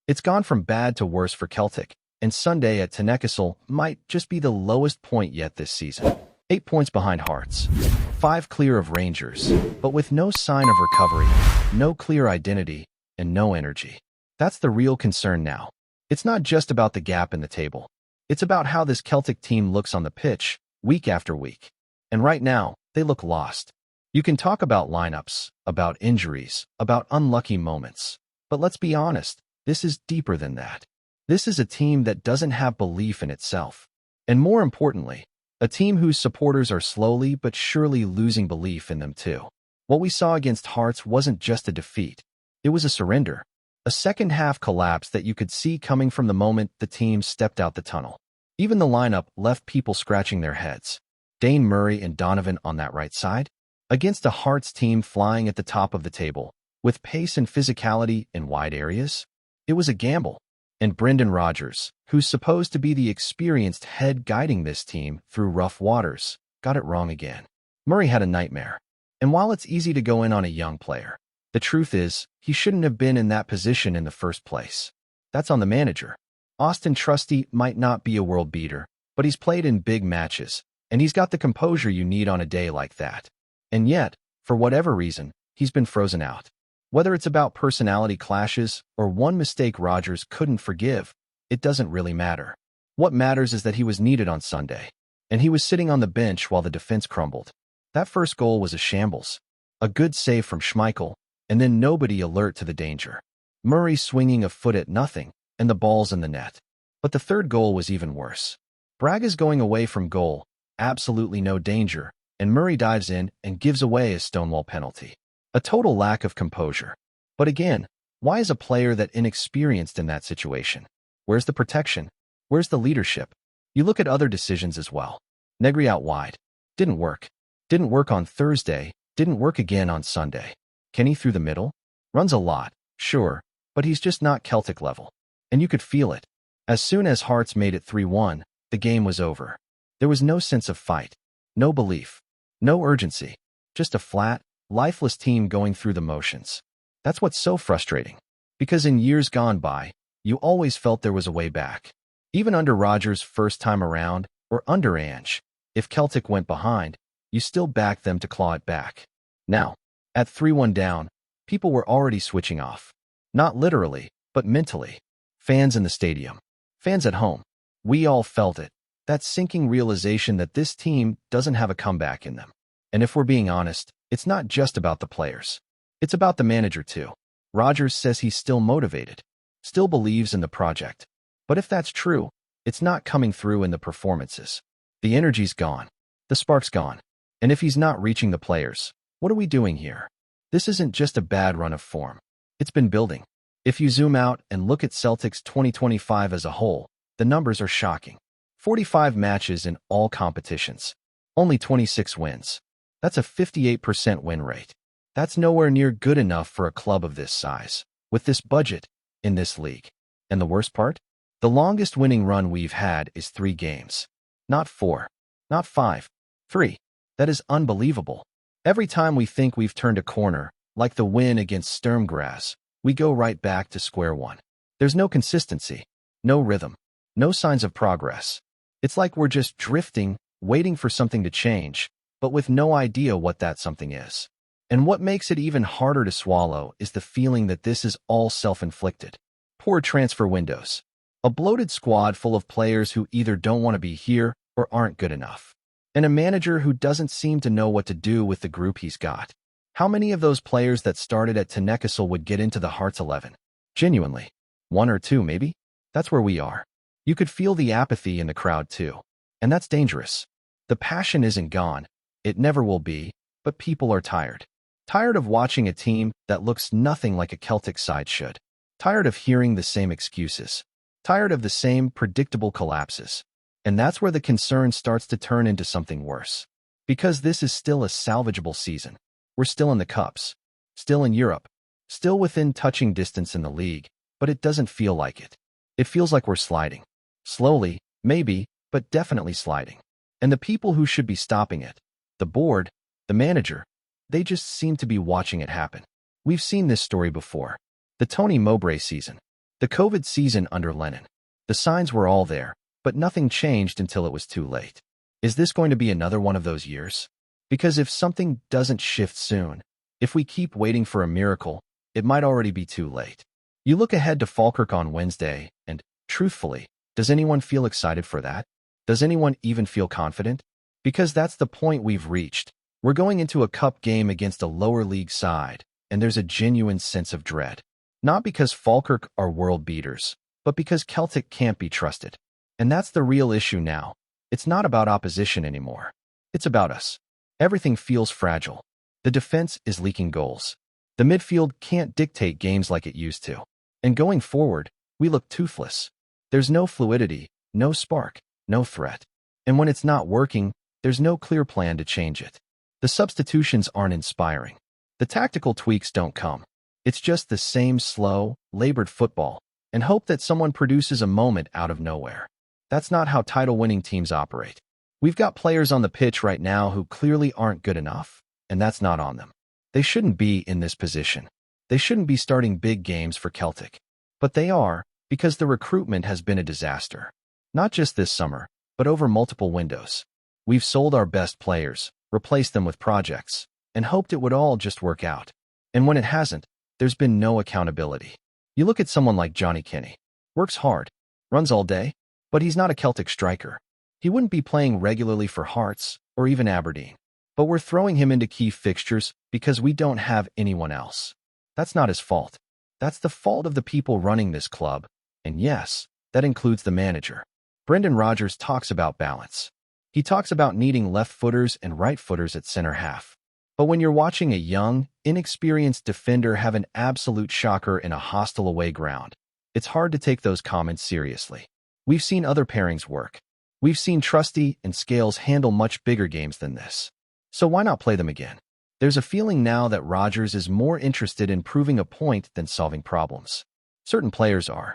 It's gone from bad to worse for Celtic, and Sunday at Tynecastle might just be the lowest point yet this season. 8 points behind Hearts, 5 clear of Rangers, but with no sign of recovery, no clear identity, and no energy. That's the real concern now. It's not just about the gap in the table. It's about how this Celtic team looks on the pitch, week after week. And right now, they look lost. You can talk about lineups, about injuries, about unlucky moments. But let's be honest, this is deeper than that. This is a team that doesn't have belief in itself. And more importantly, a team whose supporters are slowly but surely losing belief in them too. What we saw against Hearts wasn't just a defeat. It was a surrender. A second-half collapse that you could see coming from the moment the team stepped out the tunnel. Even the lineup left people scratching their heads. Dane Murray and Donovan on that right side, against a Hearts team flying at the top of the table, with pace and physicality in wide areas. It was a gamble. And Brendan Rodgers, who's supposed to be the experienced head guiding this team through rough waters, got it wrong again. Murray had a nightmare. And while it's easy to go in on a young player, the truth is, he shouldn't have been in that position in the first place. That's on the manager. Austin Trusty might not be a world beater, but he's played in big matches, and he's got the composure you need on a day like that. And yet, for whatever reason, he's been frozen out. Whether it's about personality clashes or one mistake Rodgers couldn't forgive, it doesn't really matter. What matters is that he was needed on Sunday, and he was sitting on the bench while the defense crumbled. That first goal was a shambles. A good save from Schmeichel, and then nobody alert to the danger. Murray swinging a foot at nothing, and the ball's in the net. But the third goal was even worse. Braga's going away from goal, absolutely no danger, and Murray dives in and gives away a stonewall penalty. A total lack of composure. But again, why is a player that inexperienced in that situation? Where's the protection? Where's the leadership? You look at other decisions as well. Negri out wide. Didn't work. Didn't work on Thursday. Didn't work again on Sunday. Kenny through the middle? Runs a lot, sure, but he's just not Celtic level. And you could feel it. As soon as Hearts made it 3-1, the game was over. There was no sense of fight. No belief. No urgency. Just a flat, lifeless team going through the motions. That's what's so frustrating. Because in years gone by, you always felt there was a way back. Even under Rodgers' first time around, or under Ange, if Celtic went behind, you still backed them to claw it back. Now, at 3-1 down, people were already switching off. Not literally, but mentally. Fans in the stadium. Fans at home. We all felt it. That sinking realization that this team doesn't have a comeback in them. And if we're being honest, it's not just about the players. It's about the manager too. Rodgers says he's still motivated, still believes in the project. But if that's true, it's not coming through in the performances. The energy's gone. The spark's gone. And if he's not reaching the players, what are we doing here? This isn't just a bad run of form. It's been building. If you zoom out and look at Celtic's 2025 as a whole, the numbers are shocking. 45 matches in all competitions. Only 26 wins. That's a 58% win rate. That's nowhere near good enough for a club of this size, with this budget, in this league. And the worst part? The longest winning run we've had is 3 games. Not 4. Not 5. 3. That is unbelievable. Every time we think we've turned a corner, like the win against Sturm Graz, we go right back to square one. There's no consistency, no rhythm, no signs of progress. It's like we're just drifting, waiting for something to change, but with no idea what that something is. And what makes it even harder to swallow is the feeling that this is all self-inflicted. Poor transfer windows. A bloated squad full of players who either don't want to be here or aren't good enough. And a manager who doesn't seem to know what to do with the group he's got. How many of those players that started at Tynecastle would get into the Hearts 11? Genuinely. 1 or 2, maybe? That's where we are. You could feel the apathy in the crowd too. And that's dangerous. The passion isn't gone. It never will be, but people are tired. Tired of watching a team that looks nothing like a Celtic side should. Tired of hearing the same excuses. Tired of the same predictable collapses. And that's where the concern starts to turn into something worse. Because this is still a salvageable season. We're still in the cups. Still in Europe. Still within touching distance in the league, but it doesn't feel like it. It feels like we're sliding. Slowly, maybe, but definitely sliding. And the people who should be stopping it, the board, the manager, they just seem to be watching it happen. We've seen this story before. The Tony Mowbray season. The COVID season under Lennon. The signs were all there, but nothing changed until it was too late. Is this going to be another one of those years? Because if something doesn't shift soon, if we keep waiting for a miracle, it might already be too late. You look ahead to Falkirk on Wednesday, and, truthfully, does anyone feel excited for that? Does anyone even feel confident? Because that's the point we've reached. We're going into a cup game against a lower league side, and there's a genuine sense of dread. Not because Falkirk are world beaters, but because Celtic can't be trusted. And that's the real issue now. It's not about opposition anymore. It's about us. Everything feels fragile. The defense is leaking goals. The midfield can't dictate games like it used to. And going forward, we look toothless. There's no fluidity, no spark, no threat. And when it's not working, there's no clear plan to change it. The substitutions aren't inspiring. The tactical tweaks don't come. It's just the same slow, labored football, and hope that someone produces a moment out of nowhere. That's not how title-winning teams operate. We've got players on the pitch right now who clearly aren't good enough, and that's not on them. They shouldn't be in this position. They shouldn't be starting big games for Celtic. But they are, because the recruitment has been a disaster. Not just this summer, but over multiple windows. We've sold our best players, replaced them with projects, and hoped it would all just work out. And when it hasn't, there's been no accountability. You look at someone like Johnny Kenny. Works hard, runs all day, but he's not a Celtic striker. He wouldn't be playing regularly for Hearts or even Aberdeen. But we're throwing him into key fixtures because we don't have anyone else. That's not his fault. That's the fault of the people running this club. And yes, that includes the manager. Brendan Rodgers talks about balance. He talks about needing left-footers and right-footers at center half. But when you're watching a young, inexperienced defender have an absolute shocker in a hostile away ground, it's hard to take those comments seriously. We've seen other pairings work. We've seen Trusty and Scales handle much bigger games than this. So why not play them again? There's a feeling now that Rodgers is more interested in proving a point than solving problems. Certain players are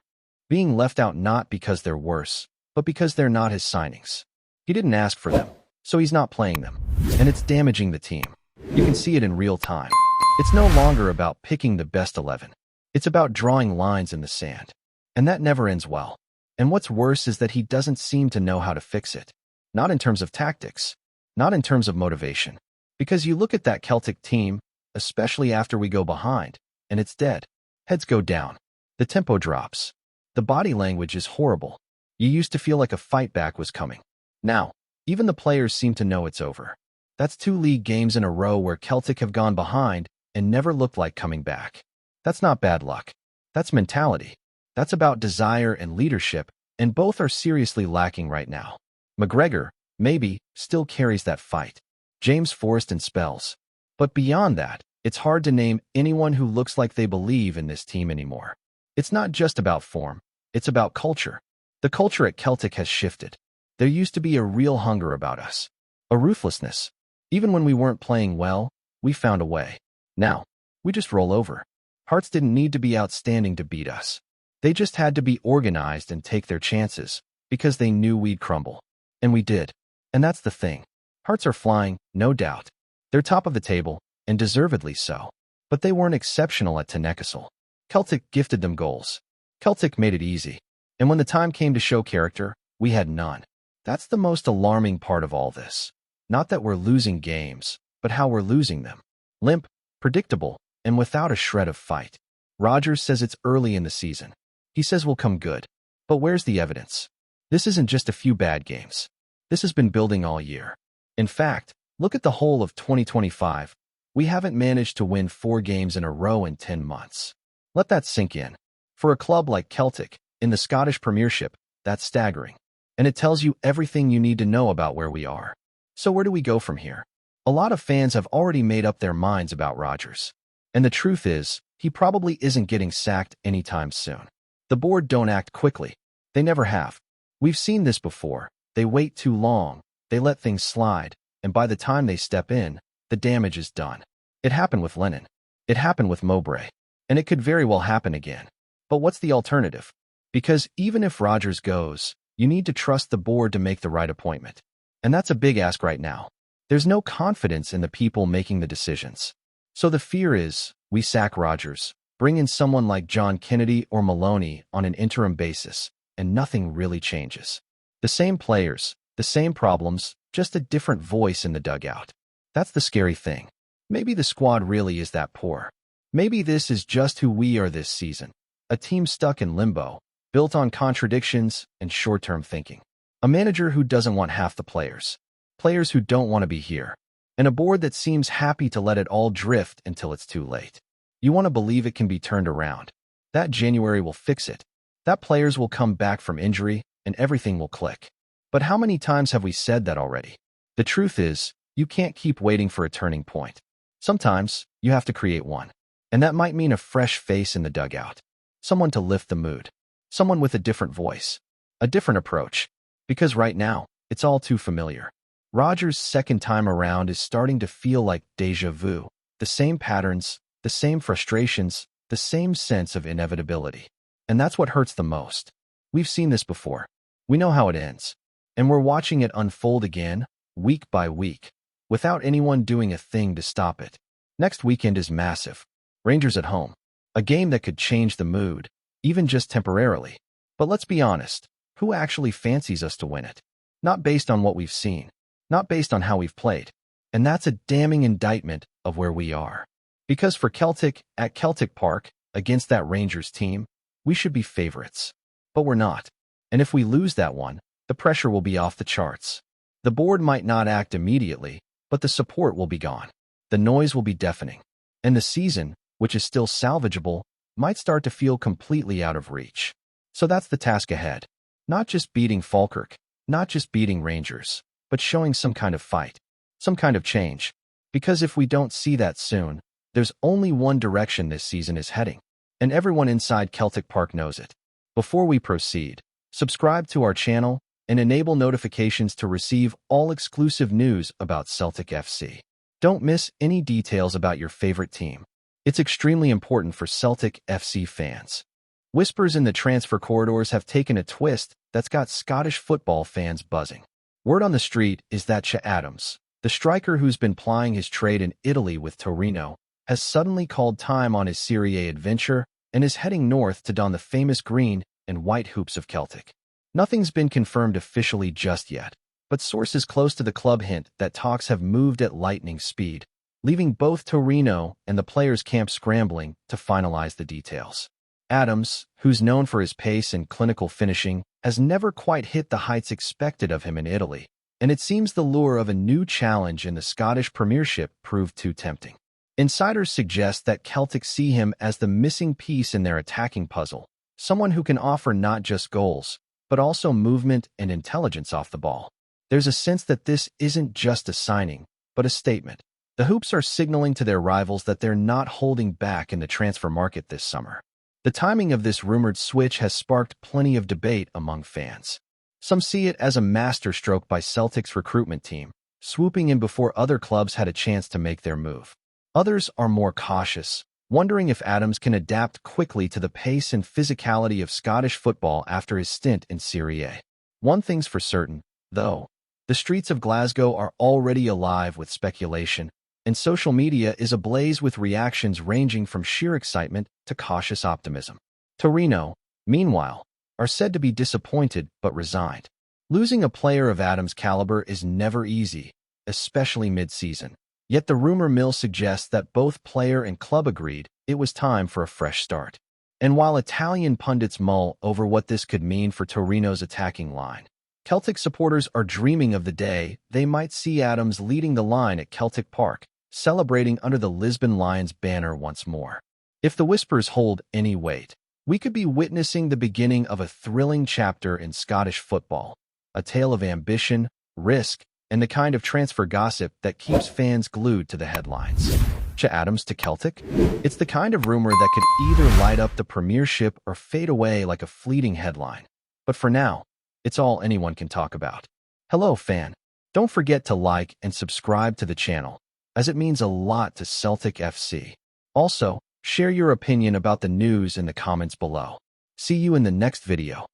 being left out not because they're worse, but because they're not his signings. He didn't ask for them, so he's not playing them. And it's damaging the team. You can see it in real time. It's no longer about picking the best 11. It's about drawing lines in the sand. And that never ends well. And what's worse is that he doesn't seem to know how to fix it. Not in terms of tactics. Not in terms of motivation. Because you look at that Celtic team, especially after we go behind, and it's dead. Heads go down. The tempo drops. The body language is horrible. You used to feel like a fight back was coming. Now, even the players seem to know it's over. That's 2 league games in a row where Celtic have gone behind and never looked like coming back. That's not bad luck. That's mentality. That's about desire and leadership, and both are seriously lacking right now. McGregor, maybe, still carries that fight. James Forrest in spells. But beyond that, it's hard to name anyone who looks like they believe in this team anymore. It's not just about form. It's about culture. The culture at Celtic has shifted. There used to be a real hunger about us. A ruthlessness. Even when we weren't playing well, we found a way. Now, we just roll over. Hearts didn't need to be outstanding to beat us. They just had to be organized and take their chances, because they knew we'd crumble. And we did. And that's the thing. Hearts are flying, no doubt. They're top of the table, and deservedly so. But they weren't exceptional at Tynecastle. Celtic gifted them goals. Celtic made it easy. And when the time came to show character, we had none. That's the most alarming part of all this. Not that we're losing games, but how we're losing them. Limp, predictable, and without a shred of fight. Rodgers says it's early in the season. He says we'll come good. But where's the evidence? This isn't just a few bad games. This has been building all year. In fact, look at the whole of 2025. We haven't managed to win 4 games in a row in 10 months. Let that sink in. For a club like Celtic, in the Scottish Premiership, that's staggering. And it tells you everything you need to know about where we are. So where do we go from here? A lot of fans have already made up their minds about Rodgers. And the truth is, he probably isn't getting sacked anytime soon. The board don't act quickly. They never have. We've seen this before. They wait too long. They let things slide. And by the time they step in, the damage is done. It happened with Lennon. It happened with Mowbray. And it could very well happen again. But what's the alternative? Because even if Rodgers goes, you need to trust the board to make the right appointment. And that's a big ask right now. There's no confidence in the people making the decisions. So the fear is, we sack Rodgers, Bring in someone like John Kennedy or Maloney on an interim basis, and nothing really changes. The same players, the same problems, just a different voice in the dugout. That's the scary thing. Maybe the squad really is that poor. Maybe this is just who we are this season. A team stuck in limbo, built on contradictions and short-term thinking. A manager who doesn't want half the players. Players who don't want to be here. And a board that seems happy to let it all drift until it's too late. You want to believe it can be turned around. That January will fix it. That players will come back from injury and everything will click. But how many times have we said that already? The truth is, you can't keep waiting for a turning point. Sometimes, you have to create one. And that might mean a fresh face in the dugout. Someone to lift the mood. Someone with a different voice. A different approach. Because right now, it's all too familiar. Rodgers' second time around is starting to feel like déjà vu. The same patterns, the same frustrations, the same sense of inevitability. And that's what hurts the most. We've seen this before. We know how it ends. And we're watching it unfold again, week by week, without anyone doing a thing to stop it. Next weekend is massive. Rangers at home. A game that could change the mood, even just temporarily. But let's be honest, who actually fancies us to win it? Not based on what we've seen. Not based on how we've played. And that's a damning indictment of where we are. Because for Celtic, at Celtic Park, against that Rangers team, we should be favorites. But we're not. And if we lose that one, the pressure will be off the charts. The board might not act immediately, but the support will be gone. The noise will be deafening. And the season, which is still salvageable, might start to feel completely out of reach. So that's the task ahead. Not just beating Falkirk, not just beating Rangers, but showing some kind of fight, some kind of change. Because if we don't see that soon, there's only one direction this season is heading. And everyone inside Celtic Park knows it. Before we proceed, subscribe to our channel and enable notifications to receive all exclusive news about Celtic FC. Don't miss any details about your favorite team. It's extremely important for Celtic FC fans. Whispers in the transfer corridors have taken a twist that's got Scottish football fans buzzing. Word on the street is that Che Adams, the striker who's been plying his trade in Italy with Torino, has suddenly called time on his Serie A adventure and is heading north to don the famous green and white hoops of Celtic. Nothing's been confirmed officially just yet, but sources close to the club hint that talks have moved at lightning speed, leaving both Torino and the players' camp scrambling to finalize the details. Adams, who's known for his pace and clinical finishing, has never quite hit the heights expected of him in Italy, and it seems the lure of a new challenge in the Scottish Premiership proved too tempting. Insiders suggest that Celtic see him as the missing piece in their attacking puzzle, someone who can offer not just goals, but also movement and intelligence off the ball. There's a sense that this isn't just a signing, but a statement. The Hoops are signaling to their rivals that they're not holding back in the transfer market this summer. The timing of this rumored switch has sparked plenty of debate among fans. Some see it as a masterstroke by Celtic's recruitment team, swooping in before other clubs had a chance to make their move. Others are more cautious, wondering if Adams can adapt quickly to the pace and physicality of Scottish football after his stint in Serie A. One thing's for certain, though. The streets of Glasgow are already alive with speculation, and social media is ablaze with reactions ranging from sheer excitement to cautious optimism. Torino, meanwhile, are said to be disappointed but resigned. Losing a player of Adams' caliber is never easy, especially mid-season. Yet the rumor mill suggests that both player and club agreed it was time for a fresh start. And while Italian pundits mull over what this could mean for Torino's attacking line, Celtic supporters are dreaming of the day they might see Adams leading the line at Celtic Park, celebrating under the Lisbon Lions banner once more. If the whispers hold any weight, we could be witnessing the beginning of a thrilling chapter in Scottish football, a tale of ambition, risk, and the kind of transfer gossip that keeps fans glued to the headlines. Che Adams to Celtic? It's the kind of rumor that could either light up the Premiership or fade away like a fleeting headline. But for now, it's all anyone can talk about. Hello, fan. Don't forget to like and subscribe to the channel, as it means a lot to Celtic FC. Also, share your opinion about the news in the comments below. See you in the next video.